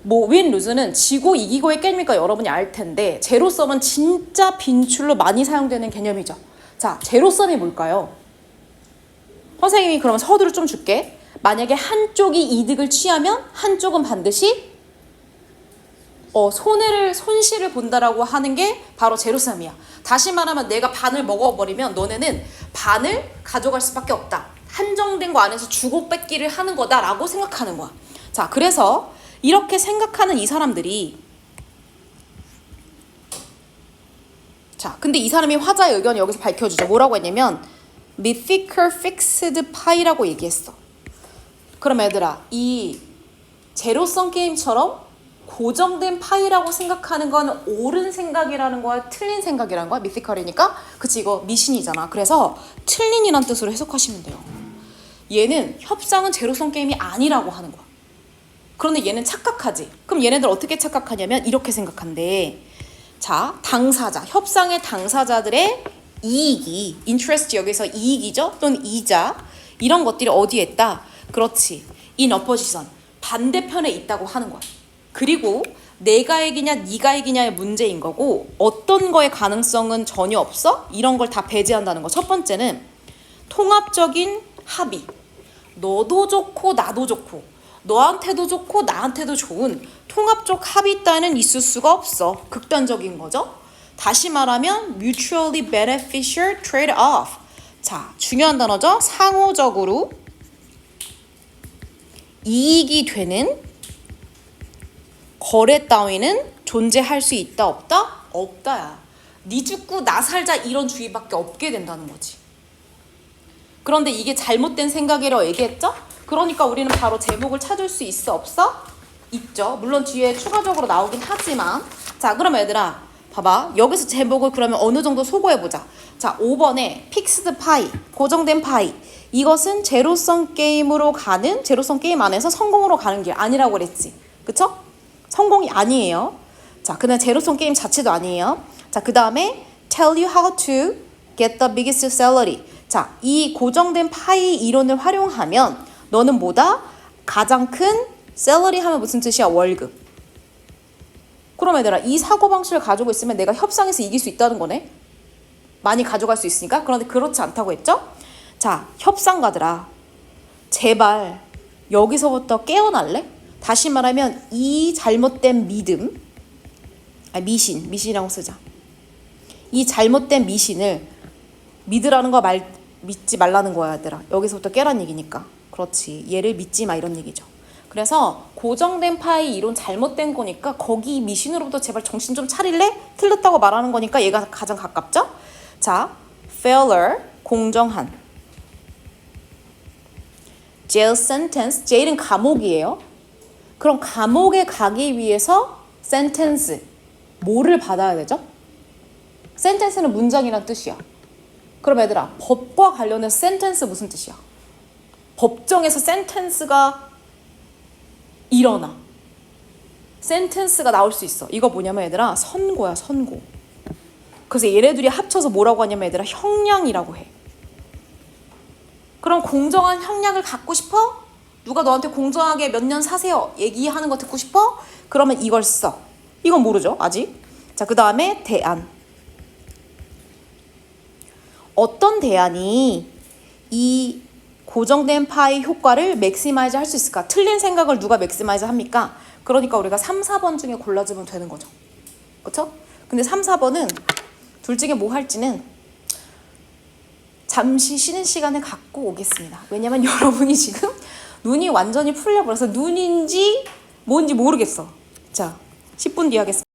뭐 win-lose는 지고 이기고의 게임이니까 여러분이 알 텐데, 제로섬은 진짜 빈출로 많이 사용되는 개념이죠. 자, 제로섬이 뭘까요? 선생님이 그러면 서두를 좀 줄게. 만약에 한쪽이 이득을 취하면 한쪽은 반드시 손실을 본다라고 하는 게 바로 제로섬이야. 다시 말하면 내가 반을 먹어버리면 너네는 반을 가져갈 수밖에 없다. 한정된 거 안에서 주고 뺏기를 하는 거다라고 생각하는 거야. 자, 그래서 이렇게 생각하는 이 사람들이, 자, 근데 이 사람이 화자의 의견을 여기서 밝혀주죠. 뭐라고 했냐면 mythical fixed pie라고 얘기했어. 그럼 얘들아, 이 제로섬 게임처럼 고정된 파이라고 생각하는 건 옳은 생각이라는 거야, 틀린 생각이라는 거야? 미티컬이니까? 그치, 이거 미신이잖아. 그래서 틀린이란 뜻으로 해석하시면 돼요. 얘는 협상은 제로섬 게임이 아니라고 하는 거야. 그런데 얘는 착각하지. 그럼 얘네들 어떻게 착각하냐면 이렇게 생각한대. 자, 당사자, 협상의 당사자들의 이익이, interest 여기서 이익이죠? 또는 이자, 이런 것들이 어디에 있다? 그렇지, in opposition, 반대편에 있다고 하는 거야. 그리고 내가 이기냐 네가 이기냐의 문제인 거고, 어떤 거의 가능성은 전혀 없어? 이런 걸 다 배제한다는 거. 첫 번째는 통합적인 합의. 너도 좋고 나도 좋고 너한테도 좋고 나한테도 좋은 통합적 합의 따위는 있을 수가 없어. 극단적인 거죠. 다시 말하면 mutually beneficial trade-off. 자, 중요한 단어죠. 상호적으로 이익이 되는 거래 따위는 존재할 수 있다 없다? 없다야. 네 죽고 나 살자 이런 주의밖에 없게 된다는 거지. 그런데 이게 잘못된 생각이라고 얘기했죠? 그러니까 우리는 바로 제목을 찾을 수 있어 없어? 있죠. 물론 뒤에 추가적으로 나오긴 하지만. 자, 그럼 얘들아 봐봐. 여기서 제목을 그러면 어느 정도 소거해보자. 자, 5번에 픽스드 파이, 고정된 파이. 이것은 제로섬 게임으로 가는, 제로섬 게임 안에서 성공으로 가는 길 아니라고 그랬지. 그쵸? 성공이 아니에요. 자, 그다음 제로섬 게임 자체도 아니에요. 자, 그 다음에 tell you how to get the biggest salary. 자, 이 고정된 파이 이론을 활용하면 너는 뭐다? 가장 큰 salary 하면 무슨 뜻이야? 월급. 그럼 얘들아, 이 사고방식을 가지고 있으면 내가 협상에서 이길 수 있다는 거네. 많이 가져갈 수 있으니까. 그런데 그렇지 않다고 했죠? 자, 협상가들아, 제발 여기서부터 깨어날래? 다시 말하면 이 잘못된 믿음, 미신이라고 쓰자. 이 잘못된 미신을 믿으라는 거 믿지 말라는 거야, 얘들아. 여기서부터 깨란 얘기니까. 그렇지, 얘를 믿지 마 이런 얘기죠. 그래서 고정된 파이 이론 잘못된 거니까 거기 미신으로부터 제발 정신 좀 차릴래? 틀렸다고 말하는 거니까 얘가 가장 가깝죠? 자, failure, 공정한. jail sentence, jail은 감옥이에요. 그럼 감옥에 가기 위해서 sentence, 뭐를 받아야 되죠? sentence는 문장이란 뜻이야. 그럼 얘들아, 법과 관련해서 sentence 무슨 뜻이야? 법정에서 sentence가 일어나. sentence가 나올 수 있어. 이거 뭐냐면 얘들아, 선고야, 선고. 그래서 얘네들이 합쳐서 뭐라고 하냐면 얘들아, 형량이라고 해. 그럼 공정한 형량을 갖고 싶어? 누가 너한테 공정하게 몇 년 사세요 얘기하는 거 듣고 싶어? 그러면 이걸 써. 이건 모르죠, 아직. 자, 그 다음에 대안. 어떤 대안이 이 고정된 파이 효과를 맥시마이즈 할 수 있을까? 틀린 생각을 누가 맥시마이즈 합니까? 그러니까 우리가 3, 4번 중에 골라주면 되는 거죠. 그쵸? 근데 3, 4번은 둘 중에 뭐 할지는 잠시 쉬는 시간을 갖고 오겠습니다. 왜냐면 여러분이 지금 눈이 완전히 풀려버려서 눈인지 뭔지 모르겠어. 자, 10분 뒤에 하겠습니다.